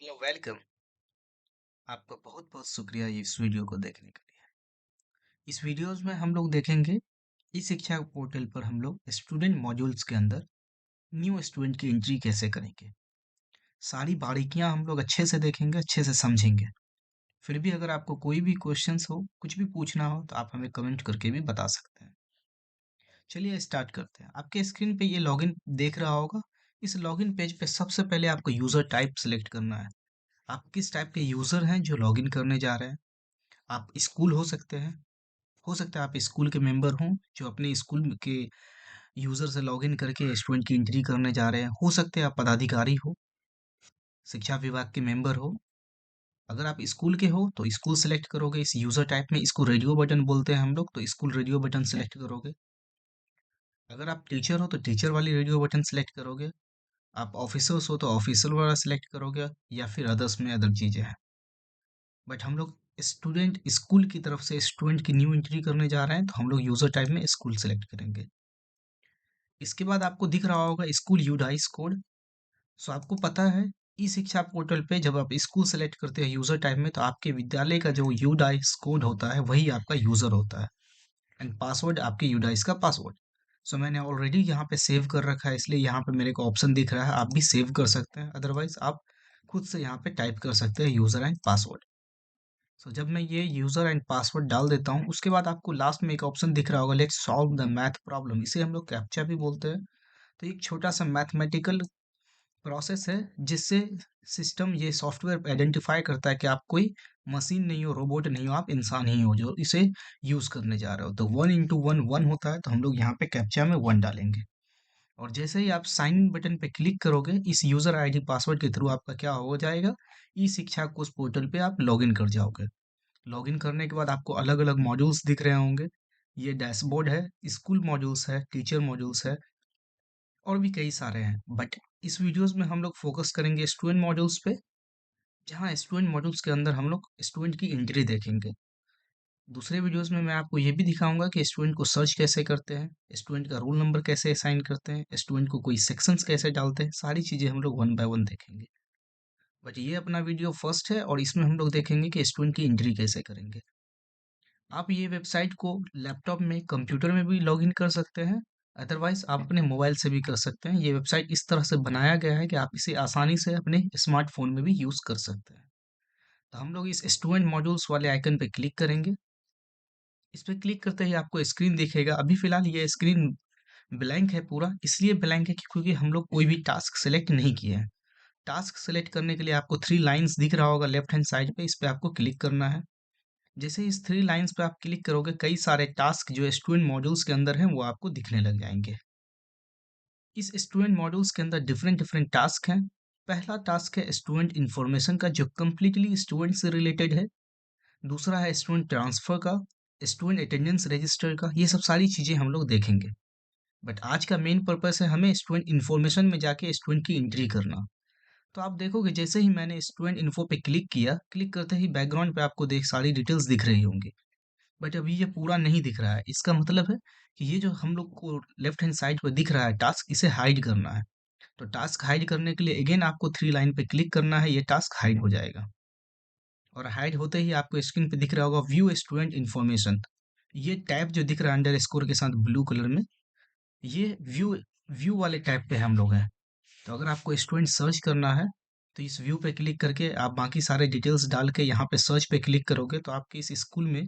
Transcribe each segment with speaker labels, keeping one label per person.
Speaker 1: Hello welcome. आपका बहुत बहुत शुक्रिया इस वीडियो को देखने के लिए। इस वीडियोस में हम लोग देखेंगे ई शिक्षा पोर्टल पर हम लोग स्टूडेंट मॉड्यूल्स के अंदर न्यू स्टूडेंट की एंट्री कैसे करेंगे। सारी बारीकियां हम लोग अच्छे से देखेंगे, अच्छे से समझेंगे। फिर भी अगर आपको कोई भी क्वेश्चंस हो, कुछ भी पूछना हो तो आप हमें कमेंट करके भी बता सकते हैं। चलिए स्टार्ट करते हैं। आपके स्क्रीन पे ये लॉगिन देख रहा होगा। इस लॉगिन पेज पे सबसे पहले आपको यूज़र टाइप सेलेक्ट करना है। आप किस टाइप के यूज़र हैं जो लॉगिन करने जा रहे हैं। आप स्कूल हो सकते हैं, हो सकता है आप स्कूल के मेंबर हों जो अपने स्कूल के यूज़र से लॉगिन करके स्टूडेंट की एंट्री करने जा रहे हैं। हो सकते हैं आप पदाधिकारी हो, शिक्षा विभाग के मेंबर हो। अगर आप स्कूल के हो तो स्कूल सेलेक्ट करोगे इस यूज़र टाइप में। इसको रेडियो बटन बोलते हैं हम लोग, तो स्कूल रेडियो बटन सेलेक्ट करोगे। अगर आप टीचर हो तो टीचर वाली रेडियो बटन सेलेक्ट करोगे। आप ऑफिसर्स हो तो ऑफिसर वाला सेलेक्ट करोगे, या फिर अदर्स में अदर चीज़ें हैं। बट हम लोग स्टूडेंट स्कूल की तरफ से स्टूडेंट की न्यू एंट्री करने जा रहे हैं, तो हम लोग यूज़र टाइप में स्कूल सेलेक्ट करेंगे। इसके बाद आपको दिख रहा होगा स्कूल यूडाइस कोड। सो आपको पता है ई शिक्षा पोर्टल पे जब आप स्कूल सेलेक्ट करते हैं यूज़र टाइप में, तो आपके विद्यालय का जो यूडाइस कोड होता है वही आपका यूज़र होता है। एंड पासवर्ड आपके यूडाइस का पासवर्ड। सो मैंने ऑलरेडी यहाँ पे सेव कर रखा है, इसलिए यहाँ पे मेरे को ऑप्शन दिख रहा है। आप भी सेव कर सकते हैं, अदरवाइज आप खुद से यहाँ पे टाइप कर सकते हैं यूज़र एंड पासवर्ड। सो जब मैं ये यूज़र एंड पासवर्ड डाल देता हूँ, उसके बाद आपको लास्ट में एक ऑप्शन दिख रहा होगा, let's solve the math problem. इसे हम लोग कैप्चा भी बोलते हैं। तो एक छोटा सा मैथमेटिकल प्रोसेस है जिससे सिस्टम ये सॉफ्टवेयर आइडेंटिफाई करता है कि आप कोई मशीन नहीं हो, रोबोट नहीं हो, आप इंसान ही हो जो इसे यूज करने जा रहे हो। तो 1 into 1 1 होता है, तो हम लोग यहाँ पे कैप्चा में 1 डालेंगे। और जैसे ही आप साइन इन बटन पे क्लिक करोगे, इस यूजर आईडी पासवर्ड के थ्रू आपका क्या हो जाएगा, ई शिक्षा कोर्स पोर्टल पे आप लॉगिन कर जाओगे। लॉगिन करने के बाद आपको अलग अलग मॉड्यूल्स दिख रहे होंगे। ये डैशबोर्ड है, स्कूल मॉड्यूल्स है, टीचर मॉड्यूल्स है, और भी कई सारे हैं। बट इस वीडियोस में हम लोग फोकस करेंगे स्टूडेंट मॉड्यूल्स पे, जहाँ स्टूडेंट मॉड्यूल्स के अंदर हम लोग स्टूडेंट की एंट्री देखेंगे। दूसरे वीडियोस में मैं आपको ये भी दिखाऊंगा कि स्टूडेंट को सर्च कैसे करते हैं, स्टूडेंट का रोल नंबर कैसे असाइन करते हैं, स्टूडेंट को कोई सेक्शंस कैसे डालते हैं। सारी चीज़ें हम लोग 1 by 1 देखेंगे। बट ये अपना वीडियो फर्स्ट है, और इसमें हम लोग देखेंगे कि स्टूडेंट की एंट्री कैसे करेंगे। आप ये वेबसाइट को लैपटॉप में, कंप्यूटर में भी लॉगिन कर सकते हैं। अदरवाइज आप अपने मोबाइल से भी कर सकते हैं। ये वेबसाइट इस तरह से बनाया गया है कि आप इसे आसानी से अपने स्मार्टफोन में भी यूज़ कर सकते हैं। तो हम लोग इस स्टूडेंट मॉड्यूल्स वाले आइकन पे क्लिक करेंगे। इस पे क्लिक करते ही आपको स्क्रीन दिखेगा। अभी फिलहाल ये स्क्रीन ब्लैंक है पूरा। इसलिए ब्लैंक है क्योंकि हम लोग कोई भी टास्क सेलेक्ट नहीं किए हैं। टास्क सेलेक्ट करने के लिए आपको 3 लाइन्स दिख रहा होगा लेफ्ट हैंड साइड पे, इस पे आपको क्लिक करना है। जैसे ही इस 3 लाइन्स पे आप क्लिक करोगे, कई सारे टास्क जो स्टूडेंट मॉड्यूल्स के अंदर हैं वो आपको दिखने लग जाएंगे। इस स्टूडेंट मॉड्यूल्स के अंदर डिफरेंट डिफरेंट टास्क हैं। पहला टास्क है स्टूडेंट इन्फॉर्मेशन का, जो कम्प्लीटली स्टूडेंट से रिलेटेड है। दूसरा है स्टूडेंट ट्रांसफर का, स्टूडेंट अटेंडेंस रजिस्टर का। ये सब सारी चीज़ें हम लोग देखेंगे। बट आज का मेन पर्पस है हमें स्टूडेंट इन्फॉर्मेशन में जाके स्टूडेंट की एंट्री करना। तो आप देखोगे जैसे ही मैंने स्टूडेंट इन्फो पे क्लिक किया, क्लिक करते ही बैकग्राउंड पे आपको देख सारी डिटेल्स दिख रही होंगी। बट अभी ये पूरा नहीं दिख रहा है। इसका मतलब है कि ये जो हम लोग को लेफ्ट हैंड साइड पे दिख रहा है टास्क, इसे हाइड करना है। तो टास्क हाइड करने के लिए अगेन आपको 3 लाइन पे क्लिक करना है, ये टास्क हाइड हो जाएगा। और हाइड होते ही आपको स्क्रीन पे दिख रहा होगा व्यू स्टूडेंट इन्फॉर्मेशन। ये टैब जो दिख रहा है अंडर स्कोर के साथ ब्लू कलर में, ये व्यू व्यू वाले टैब पे हम लोग हैं। तो अगर आपको स्टूडेंट सर्च करना है, तो इस व्यू पे क्लिक करके आप बाकी सारे डिटेल्स डाल के यहाँ पे सर्च पे क्लिक करोगे, तो आपके इस स्कूल में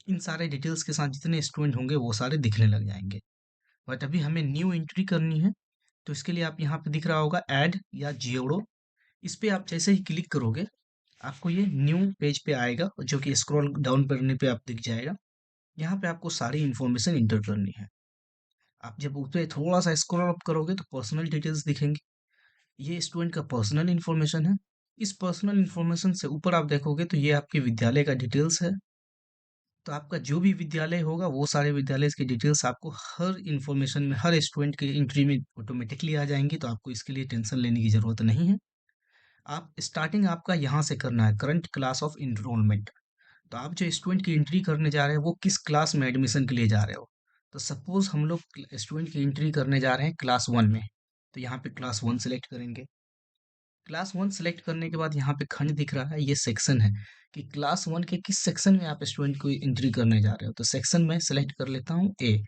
Speaker 1: इन सारे डिटेल्स के साथ जितने स्टूडेंट होंगे वो सारे दिखने लग जाएंगे। बट अभी हमें न्यू एंट्री करनी है, तो इसके लिए आप यहाँ पे दिख रहा होगा ऐड या जियोडो। इस पे आप जैसे ही क्लिक करोगे, आपको ये न्यू पेज पे आएगा, जो कि स्क्रॉल डाउन करने पे आप दिख जाएगा। यहाँ पे आपको सारी इन्फॉर्मेशन इंटर करनी है। आप जब उस पर थोड़ा सा स्क्रॉल अप करोगे तो पर्सनल डिटेल्स दिखेंगी। ये स्टूडेंट का पर्सनल इन्फॉर्मेशन है। इस पर्सनल इन्फॉर्मेशन से ऊपर आप देखोगे तो ये आपके विद्यालय का डिटेल्स है। तो आपका जो भी विद्यालय होगा वो सारे विद्यालय की डिटेल्स आपको हर इन्फॉर्मेशन में, हर स्टूडेंट के एंट्री में ऑटोमेटिकली आ जाएंगी। तो आपको इसके लिए टेंशन लेने की ज़रूरत नहीं है। आप स्टार्टिंग आपका यहाँ से करना है, करंट क्लास ऑफ इनरोलमेंट। तो आप जो स्टूडेंट की एंट्री करने जा रहे हैं वो किस क्लास में एडमिशन के लिए जा रहे हो। तो सपोज हम लोग स्टूडेंट की एंट्री करने जा रहे हैं क्लास 1 में, तो यहाँ पे क्लास 1 सेलेक्ट करेंगे। क्लास वन सेलेक्ट करने के बाद यहाँ पे खंड दिख रहा है, ये सेक्शन है कि क्लास वन के किस सेक्शन में आप स्टूडेंट को एंट्री करने जा रहे हो। तो सेक्शन में सेलेक्ट कर लेता हूँ ए।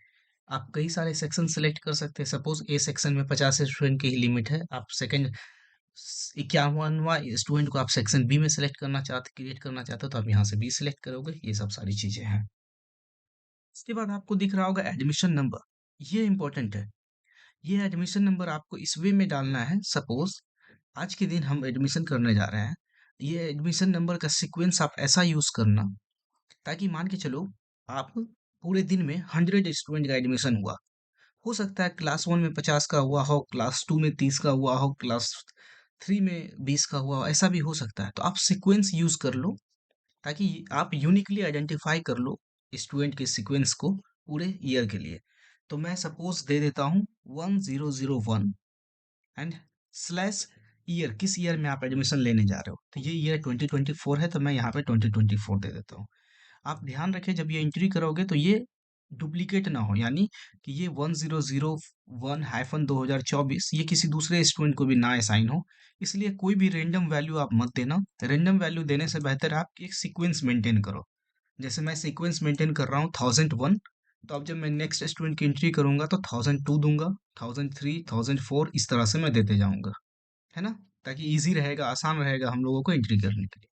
Speaker 1: आप कई सारे सेक्शन सेलेक्ट कर सकते हैं। सपोज ए सेक्शन में 50 स्टूडेंट की ही लिमिट है। आप सेकंड 51वां स्टूडेंट को आप सेक्शन बी में सेलेक्ट करना चाहते, क्रिएट करना चाहते हो, तो आप यहाँ से बी सेलेक्ट करोगे। ये सब सारी चीजें हैं। इसके बाद आपको दिख रहा होगा एडमिशन नंबर। ये इंपॉर्टेंट है। ये एडमिशन नंबर आपको इस वे में डालना है। सपोज आज के दिन हम एडमिशन करने जा रहे हैं, ये एडमिशन नंबर का सीक्वेंस आप ऐसा यूज करना ताकि मान के चलो आप पूरे दिन में 100 स्टूडेंट का एडमिशन हुआ। हो सकता है क्लास वन में 50 का हुआ हो, क्लास टू में 30 का हुआ हो, क्लास थ्री में 20 का हुआ हो, ऐसा भी हो सकता है। तो आप सीक्वेंस यूज कर लो ताकि आप यूनिकली आइडेंटिफाई कर लो स्टूडेंट के सीक्वेंस को पूरे ईयर के लिए। तो मैं सपोज दे देता हूँ 1001 एंड स्लैश ईयर, किस ईयर में आप एडमिशन लेने जा रहे हो। तो ये ईयर 2024 है, तो मैं यहाँ पे 2024 दे देता हूँ। आप ध्यान रखें जब ये एंट्री करोगे तो ये डुप्लीकेट ना हो, यानी कि ये 1001-2024 ये किसी दूसरे स्टूडेंट को भी ना असाइन हो। इसलिए कोई भी रेंडम वैल्यू आप मत देना। रेंडम वैल्यू देने से बेहतर है आप एक सीक्वेंस मेंटेन करो। जैसे मैं सीक्वेंस मेंटेन कर रहा हूँ 1001, तो अब जब मैं नेक्स्ट स्टूडेंट की एंट्री करूंगा तो 1002 दूंगा, 1003, 1004, इस तरह से मैं देते जाऊंगा, है ना। ताकि इजी रहेगा, आसान रहेगा हम लोगों को एंट्री करने के लिए।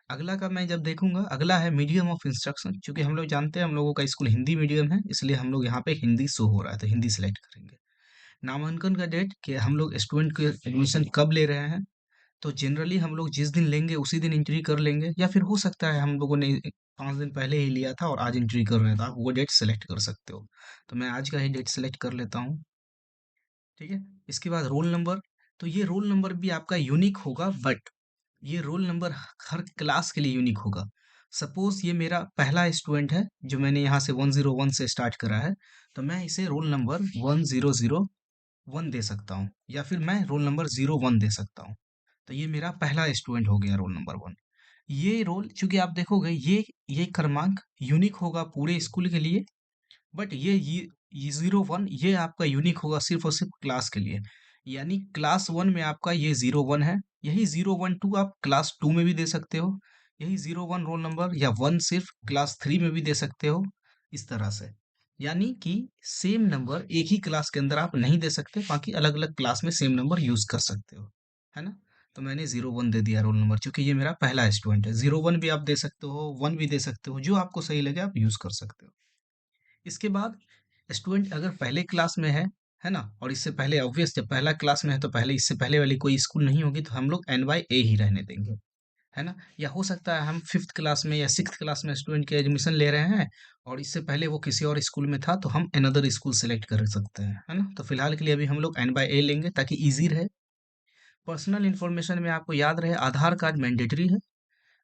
Speaker 1: अगला का मैं जब देखूंगा, अगला है मीडियम ऑफ इंस्ट्रक्शन। क्योंकि हम लोग जानते हैं हम लोगों का स्कूल हिंदी मीडियम है, इसलिए हम लोग यहाँ पे हिंदी शो हो रहा है, तो हिंदी सेलेक्ट करेंगे। नामांकन का डेट कि हम लोग स्टूडेंट के एडमिशन कब ले रहे हैं। तो जनरली हम लोग जिस दिन लेंगे उसी दिन एंट्री कर लेंगे, या फिर हो सकता है हम लोगों ने 5 दिन पहले ही लिया था और आज एंट्री कर रहे हैं, तो आप वो डेट सेलेक्ट कर सकते हो। तो मैं आज का ही डेट सेलेक्ट कर लेता हूँ। ठीक है। इसके बाद रोल नंबर। तो ये रोल नंबर भी आपका यूनिक होगा, बट ये रोल नंबर हर क्लास के लिए यूनिक होगा। सपोज ये मेरा पहला स्टूडेंट है जो मैंने यहाँ से 101 से स्टार्ट करा है, तो मैं इसे रोल नंबर 1001 दे सकता हूँ, या फिर मैं रोल नंबर 01 दे सकता हूँ। तो ये मेरा पहला स्टूडेंट हो गया रोल नंबर 1। ये रोल चूंकि आप देखोगे ये क्रमांक यूनिक होगा पूरे स्कूल के लिए, बट ये 01 ये आपका यूनिक होगा सिर्फ और सिर्फ क्लास के लिए। यानी क्लास वन में आपका ये 01 है, यही 012 आप क्लास टू में भी दे सकते हो, यही 01 रोल नंबर या वन सिर्फ क्लास थ्री में भी दे सकते हो, इस तरह से। यानी कि सेम नंबर एक ही क्लास के अंदर आप नहीं दे सकते, बाकी अलग अलग क्लास में सेम नंबर यूज कर सकते हो, है ना। तो मैंने 01 दे दिया रोल नंबर, क्योंकि ये मेरा पहला स्टूडेंट है। 01 भी आप दे सकते हो, वन भी दे सकते हो, जो आपको सही लगे आप यूज कर सकते हो। इसके बाद स्टूडेंट अगर पहले क्लास में है ना, और इससे पहले ऑब्वियस जब पहला क्लास में है तो पहले इससे पहले वाली कोई स्कूल नहीं होगी, तो हम लोग NY A ही रहने देंगे, है ना। या हो सकता है हम फिफ्थ क्लास में या सिक्स क्लास में स्टूडेंट के एडमिशन ले रहे हैं और इससे पहले वो किसी और स्कूल में था, तो हम अनदर स्कूल सेलेक्ट कर सकते हैं, है ना। तो फिलहाल के लिए अभी हम लोग NY A लेंगे ताकि इजी रहे। पर्सनल इन्फॉर्मेशन में आपको याद रहे आधार कार्ड मैंडेटरी है।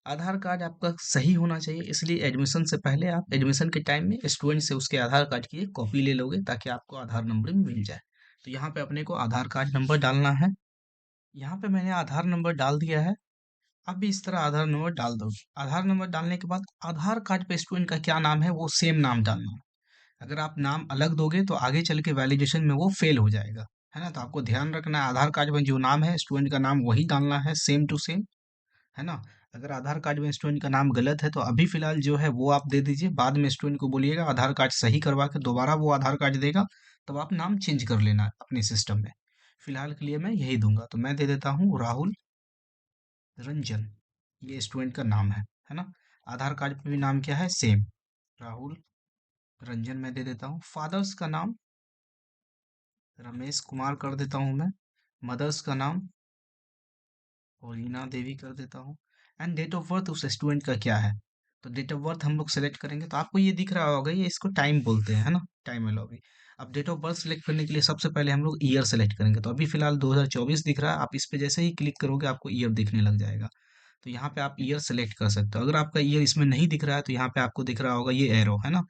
Speaker 1: आधार कार्ड आपका सही होना चाहिए, इसलिए एडमिशन से पहले आप एडमिशन के टाइम में स्टूडेंट से उसके आधार कार्ड की एक कॉपी ले लोगे ताकि आपको आधार नंबर भी मिल जाए। तो यहाँ पे अपने को आधार कार्ड नंबर डालना है। यहाँ पे मैंने आधार नंबर डाल दिया है। आप भी इस तरह आधार नंबर डाल दो। आधार नंबर डालने के बाद आधार कार्ड पे स्टूडेंट का क्या नाम है वो सेम नाम डालना है। अगर आप नाम अलग दोगे तो आगे चल के वैलिडेशन में वो फेल हो जाएगा, है ना। तो आपको ध्यान रखना है आधार कार्ड में जो नाम है स्टूडेंट का नाम वही डालना है, सेम टू सेम, है ना। अगर आधार कार्ड में स्टूडेंट का नाम गलत है तो अभी फिलहाल जो है वो आप दे दीजिए, बाद में स्टूडेंट को बोलिएगा आधार कार्ड सही करवा के दोबारा वो आधार कार्ड देगा, तब आप नाम चेंज कर लेना अपने सिस्टम में। फिलहाल के लिए मैं यही दूंगा, तो मैं दे देता हूँ राहुल रंजन, ये स्टूडेंट का नाम है ना। आधार कार्ड पे भी नाम क्या है, सेम राहुल रंजन मैं दे देता हूँ। फादर्स का नाम रमेश कुमार कर देता हूँ मैं। मदर्स का नाम और हीना देवी कर देता हूँ। एंड डेट ऑफ बर्थ उस स्टूडेंट का क्या है, तो डेट ऑफ बर्थ हम लोग सेलेक्ट करेंगे। तो आपको ये दिख रहा होगा, ये इसको टाइम बोलते हैं, है ना, टाइम एलॉबी। अब डेट ऑफ बर्थ सेलेक्ट करने के लिए सबसे पहले हम लोग ईयर सेलेक्ट करेंगे। तो अभी फिलहाल 2024 दिख रहा है, आप इस पे जैसे ही क्लिक करोगे आपको ईयर दिखने लग जाएगा। तो यहाँ पे आप ईयर सेलेक्ट कर सकते हो। अगर आपका ईयर इसमें नहीं दिख रहा है तो यहाँ पे आपको दिख रहा होगा ये एरो, है ना।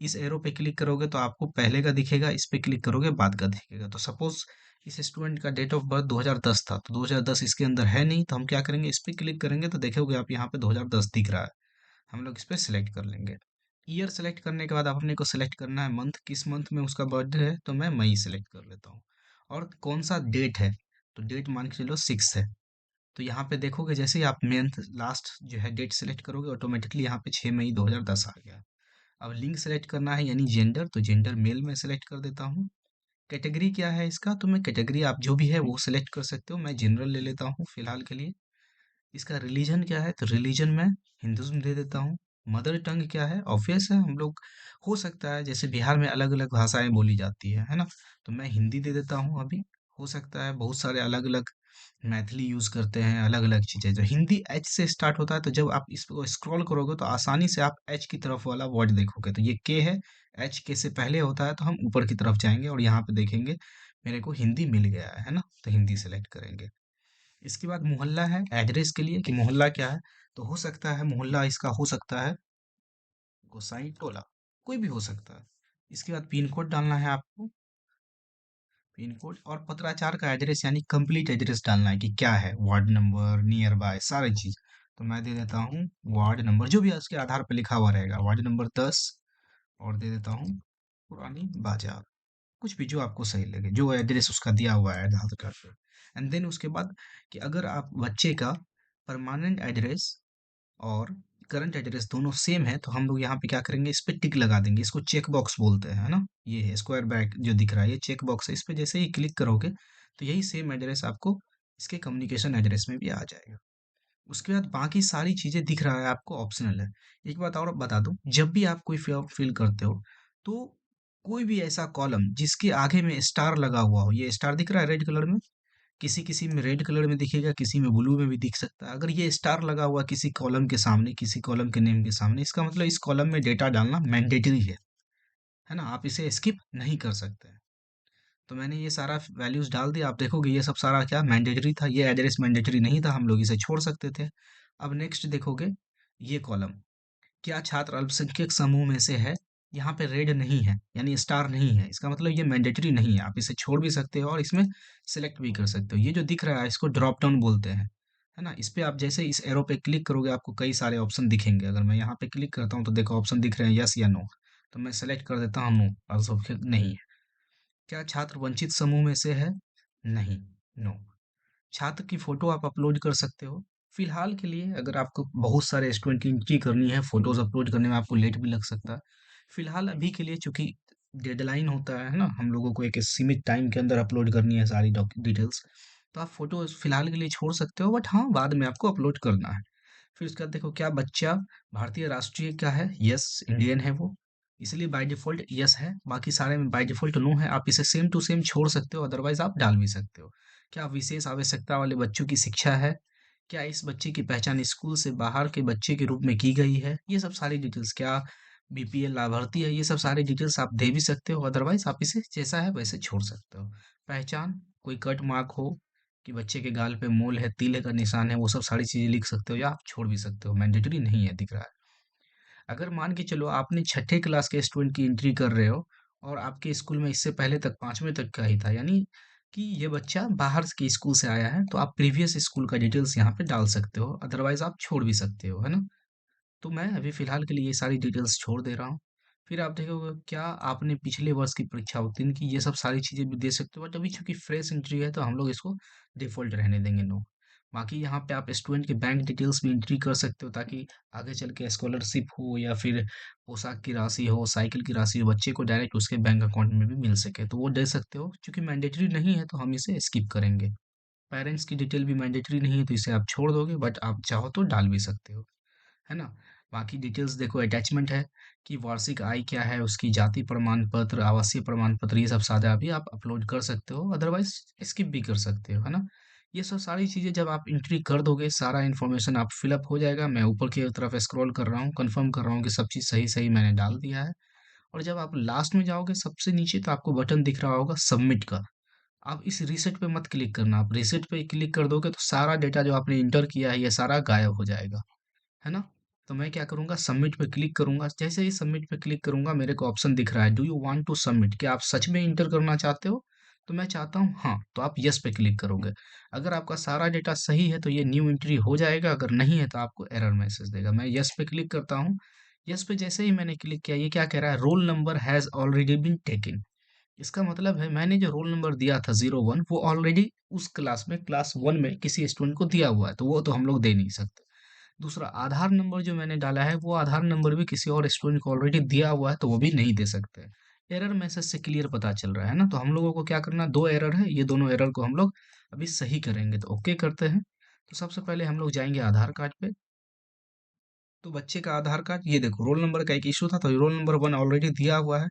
Speaker 1: इस एरो पे क्लिक करोगे तो आपको पहले का दिखेगा, इस पे क्लिक करोगे बाद का दिखेगा। तो सपोज इस स्टूडेंट का डेट ऑफ बर्थ 2010 था, तो 2010 इसके अंदर है नहीं, तो हम क्या करेंगे, इस पे क्लिक करेंगे तो देखोगे आप यहाँ पे 2010 दिख रहा है। हम लोग इस पे सिलेक्ट कर लेंगे। ईयर सेलेक्ट करने के बाद अपने को सिलेक्ट करना है मंथ, किस मंथ में उसका बर्थडे है, तो मैं मई सेलेक्ट कर लेता हूँ। और कौन सा डेट है, तो डेट मान के चलो 6 है। तो यहाँ पे देखोगे जैसे ही आप मंथ लास्ट जो है डेट सेलेक्ट करोगे, ऑटोमेटिकली यहाँ पे 6 मई 2010 आ गया। अब लिंग सेलेक्ट करना है यानी जेंडर, तो जेंडर मेल में सेलेक्ट कर देता हूँ। कैटेगरी क्या है इसका, तो मैं कैटेगरी आप जो भी है वो सेलेक्ट कर सकते हो, मैं जनरल ले लेता हूँ फिलहाल के लिए। इसका रिलीजन क्या है, तो रिलीजन मैं हिंदुज्म दे देता हूँ। मदर टंग क्या है, ऑब्वियस है हम लोग, हो सकता है जैसे बिहार में अलग अलग भाषाएं बोली जाती है ना, तो मैं हिंदी दे देता हूँ अभी। हो सकता है बहुत सारे अलग अलग मैथिली यूज करते हैं, अलग अलग चीजें। जो हिंदी एच से स्टार्ट होता है, तो जब आप इसको स्क्रॉल करोगे तो आसानी से आप एच की तरफ वाला वर्ड देखोगे, तो ये के है, एच के से पहले होता है, तो हम ऊपर की तरफ जाएंगे और यहाँ पे देखेंगे मेरे को हिंदी मिल गया है ना, तो हिंदी सेलेक्ट करेंगे। इसके बाद मोहल्ला है एड्रेस के लिए, कि मोहल्ला क्या है, तो हो सकता है मोहल्ला इसका हो सकता है गोसाई टोला, कोई भी हो सकता है। इसके बाद पिन कोड डालना है आपको, पिन कोड और पत्राचार का एड्रेस यानी कंप्लीट एड्रेस डालना है कि क्या है, वार्ड नंबर, नियर बाय, सारी चीज। तो मैं दे देता हूँ वार्ड नंबर जो भी उसके आधार पर लिखा हुआ रहेगा, वार्ड नंबर 10, और दे देता हूँ पुरानी बाजार, कुछ भी जो आपको सही लगे, जो एड्रेस उसका दिया हुआ है आधार कार्ड पे। एंड देन उसके बाद कि अगर आप बच्चे का परमानेंट एड्रेस और करंट एड्रेस दोनों सेम है, तो हम लोग यहाँ पे क्या करेंगे, इस पे टिक लगा देंगे, इसको चेक बॉक्स बोलते हैं, है ना। ये है स्क्वायर बैग जो दिख रहा है, ये चेक बॉक्स है, इस पे जैसे ही क्लिक करोगे तो यही सेम एड्रेस आपको इसके कम्युनिकेशन एड्रेस में भी आ जाएगा। उसके बाद बाकी सारी चीजें दिख रहा है आपको, ऑप्शनल है। एक बात और बता दूं, जब भी आप कोई फॉर्म फिल करते हो, तो कोई भी ऐसा कॉलम जिसके आगे में स्टार लगा हुआ हो, ये स्टार दिख रहा है रेड कलर में, किसी किसी में रेड कलर में दिखेगा, किसी में ब्लू में भी दिख सकता है। अगर ये स्टार लगा हुआ किसी कॉलम के सामने, किसी कॉलम के नेम के सामने, इसका मतलब इस कॉलम में डेटा डालना मैंडेटरी है ना, आप इसे स्किप नहीं कर सकते हैं। तो मैंने ये सारा वैल्यूज डाल दिया, आप देखोगे ये सब सारा क्या मैंडेटरी था, ये एड्रेस मैंडेटरी नहीं था, हम लोग इसे छोड़ सकते थे। अब नेक्स्ट देखोगे, ये कॉलम, क्या छात्र अल्पसंख्यक समूह में से है, यहाँ पे रेड नहीं है यानी स्टार नहीं है, इसका मतलब ये मैंडेटरी नहीं है, आप इसे छोड़ भी सकते हो और इसमें सिलेक्ट भी कर सकते हो। ये जो दिख रहा है इसको ड्रॉप डाउन बोलते हैं, है ना। इस पे आप जैसे इस एरो पे क्लिक करोगे आपको कई सारे ऑप्शन दिखेंगे। अगर मैं यहाँ पे क्लिक करता हूँ तो देखो ऑप्शन दिख रहे हैं यस या नो, तो मैं सेलेक्ट कर देता हूँ नो, अल्पसंख्यक नहीं है। क्या छात्र वंचित समूह में से है, नहीं, नो। छात्र की फोटो आप अपलोड कर सकते हो। फिलहाल के लिए अगर आपको बहुत सारे स्टूडेंट की एंट्री करनी है, फोटोज अपलोड करने में आपको लेट भी लग सकता है। फिलहाल अभी के लिए चूंकि डेडलाइन होता है ना, हम लोगों को एक सीमित टाइम के अंदर अपलोड करनी है सारी डिटेल्स, तो आप फोटोज फिलहाल के लिए छोड़ सकते हो, बट हाँ बाद में आपको अपलोड करना है। फिर उसके बाद देखो, क्या बच्चा भारतीय राष्ट्रीय का है, यस इंडियन है वो, इसलिए बाय डिफॉल्ट यस है। बाकी सारे में बाय डिफॉल्ट नो है, आप इसे सेम टू सेम छोड़ सकते हो, अदरवाइज आप डाल भी सकते हो। क्या विशेष आवश्यकता वाले बच्चों की शिक्षा है, क्या इस बच्चे की पहचान स्कूल से बाहर के बच्चे के रूप में की गई है, ये सब सारी डिटेल्स। क्या बीपीएल लाभार्थी है, ये सब सारी डिटेल्स आप दे भी सकते हो, अदरवाइज आप इसे जैसा है वैसे छोड़ सकते हो। पहचान, कोई कट मार्क हो कि बच्चे के गाल पे मोल है, तिल का निशान है, वो सब सारी चीजें लिख सकते हो या आप छोड़ भी सकते हो, मैंडेटरी नहीं है दिख रहा है। अगर मान के चलो आपने छठे क्लास के स्टूडेंट की एंट्री कर रहे हो और आपके स्कूल में इससे पहले तक पांचवें तक का ही था, यानी कि ये बच्चा बाहर के स्कूल से आया है, तो आप प्रीवियस स्कूल का डिटेल्स यहाँ पे डाल सकते हो, अदरवाइज आप छोड़ भी सकते हो, है ना। तो मैं अभी फिलहाल के लिए ये सारी डिटेल्स छोड़ दे रहा हूँ। फिर आप देखोगे क्या आपने पिछले वर्ष की परीक्षा उत्तीर्ण की, ये सब सारी चीज़ें भी दे सकते हो, बट अभी चूंकि फ्रेश एंट्री है तो हम लोग इसको डिफ़ॉल्ट रहने देंगे, नो। बाकी यहाँ पे आप स्टूडेंट के बैंक डिटेल्स भी एंट्री कर सकते हो, ताकि आगे चल के स्कॉलरशिप हो या फिर पोशाक की राशि हो, साइकिल की राशि हो, बच्चे को डायरेक्ट उसके बैंक अकाउंट में भी मिल सके, तो वो दे सकते हो। चूंकि मैंडेटरी नहीं है तो हम इसे स्किप करेंगे। पेरेंट्स की डिटेल भी मैंडेटरी नहीं है तो इसे आप छोड़ दोगे, बट आप चाहो तो डाल भी सकते हो, है ना। बाकी डिटेल्स देखो, अटैचमेंट है कि वार्षिक आय क्या है, उसकी जाति प्रमाण पत्र, आवासीय प्रमाण पत्र, ये सब सादा भी आप अपलोड कर सकते हो, अदरवाइज स्किप भी कर सकते हो, है ना। ये सब सारी चीज़ें जब आप एंट्री कर दोगे, सारा इन्फॉर्मेशन आप फिलअप हो जाएगा। मैं ऊपर की तरफ स्क्रॉल कर रहा हूँ, कंफर्म कर रहा हूँ कि सब चीज़ सही सही मैंने डाल दिया है। और जब आप लास्ट में जाओगे सबसे नीचे, तो आपको बटन दिख रहा होगा सबमिट का। आप इस रीसेट पे मत क्लिक करना, आप रीसेट पे क्लिक कर दोगे तो सारा डेटा जो आपने इंटर किया है ये सारा गायब हो जाएगा, है ना। तो मैं क्या करूँगा, सबमिट पे क्लिक करूँगा। जैसे ही सबमिट पे क्लिक करूँगा मेरे को ऑप्शन दिख रहा है, do you want to submit, क्या आप सच में इंटर करना चाहते हो। तो मैं चाहता हूँ हाँ, तो आप यस पे क्लिक करोगे। अगर आपका सारा डेटा सही है तो ये न्यू एंट्री हो जाएगा, अगर नहीं है तो आपको एरर मैसेज देगा। मैं यस पे क्लिक करता हूँ। यस पे जैसे ही मैंने क्लिक किया, ये क्या कह रहा है, roll number has already been taken. इसका मतलब है मैंने जो रोल नंबर दिया था 01 वो ऑलरेडी उस क्लास में क्लास 1 में किसी स्टूडेंट को दिया हुआ है, तो वो तो हम लोग दे नहीं सकते। दूसरा आधार नंबर जो मैंने डाला है वो आधार नंबर भी किसी और स्टूडेंट को ऑलरेडी दिया हुआ है, तो वो भी नहीं दे सकते। एरर मैसेज से क्लियर पता चल रहा है ना, तो हम लोगों को क्या करना, दो एरर है, ये दोनों एरर को हम लोग अभी सही करेंगे। तो ओके करते हैं। तो सबसे पहले हम लोग जाएंगे आधार कार्ड पे। तो बच्चे का आधार कार्ड, ये देखो रोल नंबर का एक इशू था, तो रोल नंबर 1 ऑलरेडी दिया हुआ है।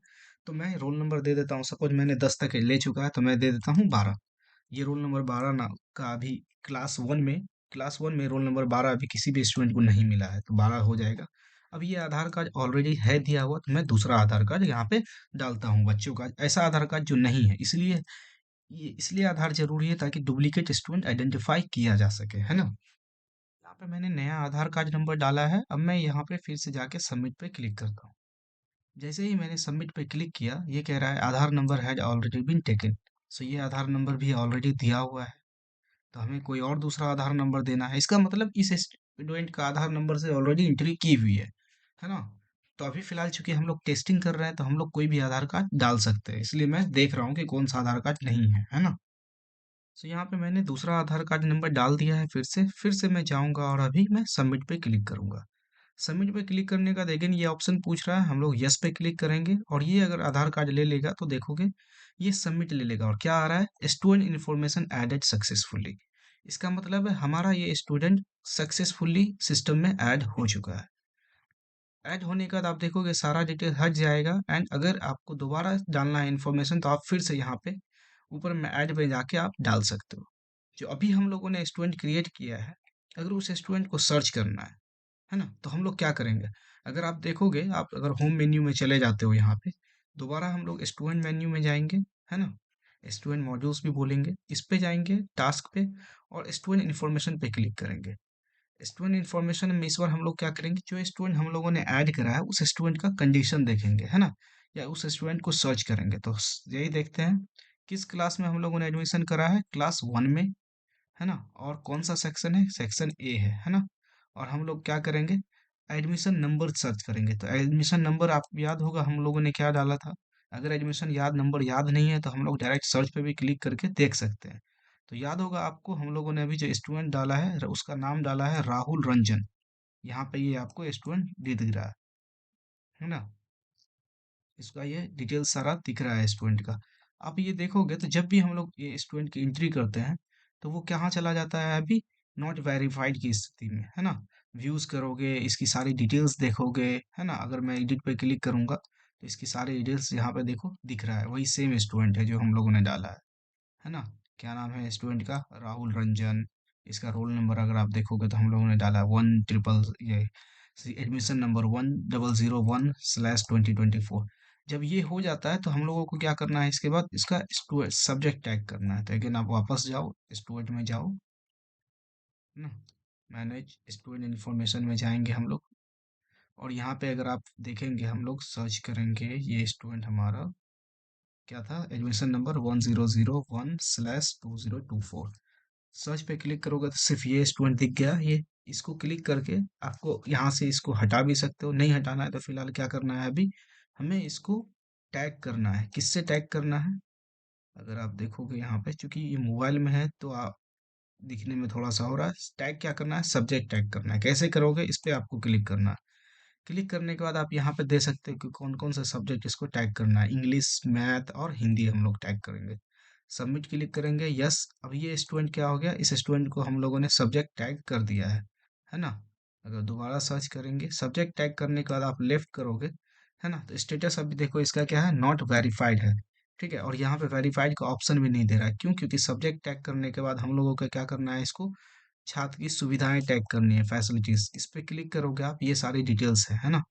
Speaker 1: तो मैं रोल नंबर दे देता हूँ, सपोज मैंने 10 तक ले चुका है तो मैं दे देता हूँ 12। ये रोल नंबर 12 ना का अभी क्लास वन में रोल नंबर 12 अभी किसी भी स्टूडेंट को नहीं मिला है, तो 12 हो जाएगा। अब ये आधार कार्ड ऑलरेडी है दिया हुआ, तो मैं दूसरा आधार कार्ड यहाँ पे डालता हूँ बच्चों का, ऐसा आधार कार्ड जो नहीं है, इसलिए आधार जरूरी है ताकि डुप्लीकेट स्टूडेंट आइडेंटिफाई किया जा सके, है ना। यहाँ पे मैंने नया आधार कार्ड नंबर डाला है। अब मैं यहाँ पे फिर से जाके सबमिट पे क्लिक करता हूँ। जैसे ही मैंने सबमिट पे क्लिक किया, ये कह रहा है Aadhaar number has already been taken. So ये आधार नंबर भी ऑलरेडी दिया हुआ है, तो हमें कोई और दूसरा आधार नंबर देना है। इसका मतलब इस स्टूडेंट का आधार नंबर से ऑलरेडी एंट्री की हुई है ना। तो अभी फिलहाल चूंकि हम लोग टेस्टिंग कर रहे हैं, तो हम लोग कोई भी आधार कार्ड डाल सकते हैं, इसलिए मैं देख रहा हूँ कि कौन सा आधार कार्ड नहीं है ना। तो यहाँ पे मैंने दूसरा आधार कार्ड नंबर डाल दिया है। फिर से मैं जाऊंगा और अभी मैं सबमिट पे क्लिक करूंगा। सबमिट पे क्लिक करने का अगेन ये ऑप्शन पूछ रहा है, हम लोग यस पे क्लिक करेंगे, और ये अगर आधार कार्ड ले लेगा तो देखोगे ये सबमिट ले लेगा, और क्या आ रहा है, स्टूडेंट इन्फॉर्मेशन एडेड सक्सेसफुली। इसका मतलब है हमारा ये स्टूडेंट सक्सेसफुली सिस्टम में ऐड हो चुका है। ऐड होने के बाद आप देखोगे सारा डिटेल हट जाएगा, एंड अगर आपको दोबारा डालना है इन्फॉर्मेशन, तो आप फिर से यहाँ पे ऊपर में ऐड पे जाके आप डाल सकते हो। जो अभी हम लोगों ने स्टूडेंट क्रिएट किया है, अगर उस स्टूडेंट को सर्च करना है ना, तो हम लोग क्या करेंगे, अगर आप देखोगे, आप अगर होम मेन्यू में चले जाते हो यहाँ पे, दोबारा हम लोग स्टूडेंट मेन्यू में जाएंगे, है ना। स्टूडेंट मॉड्यूल्स भी बोलेंगे, इस पे जाएंगे टास्क पे, और स्टूडेंट इन्फॉर्मेशन पे क्लिक करेंगे। स्टूडेंट इन्फॉर्मेशन में इस बार हम लोग क्या करेंगे, जो स्टूडेंट हम लोगों ने ऐड करा है उस स्टूडेंट का कंडीशन देखेंगे, है ना, या उस स्टूडेंट को सर्च करेंगे। तो यही देखते हैं किस क्लास में हम लोगों ने एडमिशन करा है, क्लास 1 में, है ना, और कौन सा सेक्शन है, सेक्शन ए है ना। और हम लोग क्या करेंगे, एडमिशन नंबर सर्च करेंगे। तो एडमिशन नंबर आपको याद होगा हम लोगों ने क्या डाला था। अगर एडमिशन नंबर याद नहीं है, तो हम लोग डायरेक्ट सर्च पे भी क्लिक करके देख सकते हैं। तो याद होगा आपको, हम लोगों ने अभी जो स्टूडेंट डाला है उसका नाम डाला है राहुल रंजन। यहाँ पे ये आपको स्टूडेंट दिख रहा है ना। इसका ये डिटेल सारा दिख रहा है स्टूडेंट का। आप ये देखोगे तो जब भी हम लोग ये स्टूडेंट की एंट्री करते हैं, तो वो कहाँ चला जाता है, अभी नॉट वेरीफाइड की स्थिति में, है ना। व्यूज करोगे, इसकी सारी डिटेल्स देखोगे, है ना। अगर मैं एडिट पे क्लिक करूंगा, तो इसकी सारी डिटेल्स यहाँ पे देखो दिख रहा है, वही सेम स्टूडेंट है जो हम लोगों ने डाला है ना। क्या नाम है स्टूडेंट का, राहुल रंजन। इसका रोल नंबर अगर आप देखोगे तो हम लोगों ने डाला 1 ट्रिपल ये एडमिशन नंबर 1001/2024। जब ये हो जाता है, तो हम लोगों को क्या करना है, इसके बाद इसका सब्जेक्ट टैग करना है। तो अगेन आप वापस जाओ, स्टूडेंट में जाओ, है ना, मैनेज स्टूडेंट इन्फॉर्मेशन में जाएंगे हम लोग। और यहाँ पे अगर आप देखेंगे, हम लोग सर्च करेंगे, ये स्टूडेंट हमारा क्या था, एडमिशन नंबर 1001/2024। सर्च पे क्लिक करोगे तो सिर्फ ये स्टूडेंट दिख गया। ये इसको क्लिक करके आपको यहाँ से इसको हटा भी सकते हो, नहीं हटाना है तो फिलहाल क्या करना है, अभी हमें इसको टैग करना है। किससे टैग करना है, अगर आप देखोगे यहाँ पे, चूंकि ये मोबाइल में है तो आप दिखने में थोड़ा सा हो रहा है। टैग क्या करना है, सब्जेक्ट टैग करना है। कैसे करोगे, इस पे आपको क्लिक करना है। क्लिक करने के बाद आप यहाँ पे दे सकते हो कि कौन कौन सा सब्जेक्ट इसको टैग करना है, इंग्लिश, मैथ और हिंदी हम लोग टैग करेंगे। सबमिट क्लिक करेंगे, यस। अब ये स्टूडेंट क्या हो गया, इस स्टूडेंट को हम लोगों ने सब्जेक्ट टैग कर दिया है ना। अगर दोबारा सर्च करेंगे, सब्जेक्ट टैग करने के बाद आप लेफ्ट करोगे, है ना, तो स्टेटस अभी देखो इसका क्या है, नॉट वेरीफाइड है। ठीक है, और यहाँ पे वेरीफाइड का ऑप्शन भी नहीं दे रहा है, क्यों, क्योंकि सब्जेक्ट टैग करने के बाद हम लोगों को क्या करना है, इसको छात्र की सुविधाएं टैग करनी है, फैसिलिटीज। इस पे क्लिक करोगे आप, ये सारी डिटेल्स है ना।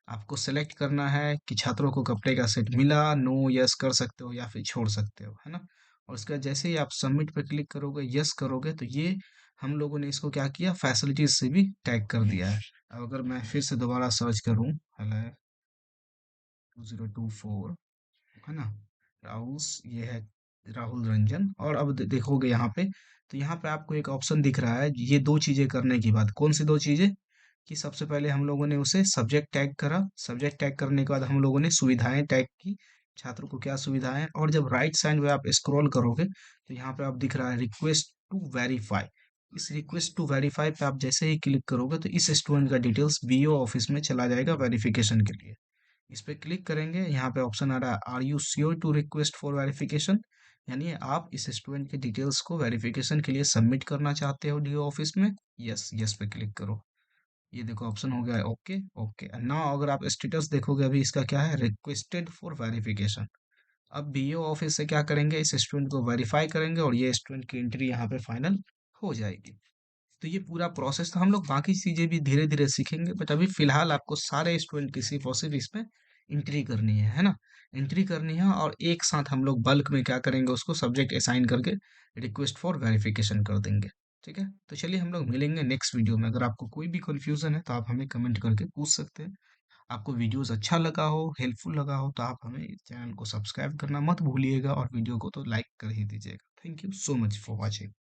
Speaker 1: आपको सेलेक्ट करना है कि छात्रों को कपड़े का सेट मिला, नो, यस कर सकते हो या फिर छोड़ सकते हो, है ना। और उसके बाद जैसे ही आप सबमिट पे क्लिक करोगे, यस करोगे, तो ये हम लोगों ने इसको क्या किया, फैसिलिटीज से भी टैग कर दिया है। अब अगर मैं फिर से दोबारा सर्च करूं, हेलो 2024, है ना, राहुल, ये है राहुल रंजन। और अब देखोगे यहाँ पे, तो यहाँ पे आपको एक ऑप्शन दिख रहा है, ये दो चीजें करने की बाद, कौन सी दो चीजें, कि सबसे पहले हम लोगों ने उसे सब्जेक्ट टैग करा, सब्जेक्ट टैग करने के बाद हम लोगों ने सुविधाएं टैग की, छात्र को क्या सुविधाएं हैं। और जब राइट साइड में आप स्क्रॉल करोगे तो यहाँ पे आप दिख रहा है रिक्वेस्ट टू वेरीफाई। इस रिक्वेस्ट टू वेरीफाई पे आप जैसे ही क्लिक करोगे तो इस स्टूडेंट का डिटेल्स बीओ ऑफिस में चला जाएगा वेरिफिकेशन के लिए। इस पे क्लिक करेंगे, यहाँ पे ऑप्शन आ रहा है are you sure to request for verification, यानी आप इस स्टूडेंट के डिटेल्स को वेरिफिकेशन के लिए सबमिट करना चाहते हो डीओ ऑफिस में। यस, यस पे क्लिक करो। ये देखो ऑप्शन हो गया है ओके। ओके नाउ अगर आप स्टेटस देखोगे अभी इसका क्या है, रिक्वेस्टेड फॉर वेरिफिकेशन। अब बीओ ऑफिस से क्या करेंगे, इस स्टूडेंट को वेरीफाई करेंगे और ये स्टूडेंट की एंट्री यहाँ पे फाइनल हो जाएगी। तो ये पूरा प्रोसेस था, हम लोग बाकी चीजें भी धीरे धीरे सीखेंगे, बट अभी फिलहाल आपको सारे स्टूडेंट की सिर्फ और सिर्फ इसमें एंट्री करनी है ना। एंट्री करनी है और एक साथ हम लोग बल्क में क्या करेंगे, उसको सब्जेक्ट असाइन करके रिक्वेस्ट फॉर वेरिफिकेशन कर देंगे। ठीक है, तो चलिए हम लोग मिलेंगे नेक्स्ट वीडियो में। अगर आपको कोई भी कंफ्यूजन है तो आप हमें कमेंट करके पूछ सकते हैं। आपको वीडियोस अच्छा लगा हो, हेल्पफुल लगा हो, तो आप हमें चैनल को सब्सक्राइब करना मत भूलिएगा और वीडियो को तो लाइक कर ही दीजिएगा। Thank you so much for watching.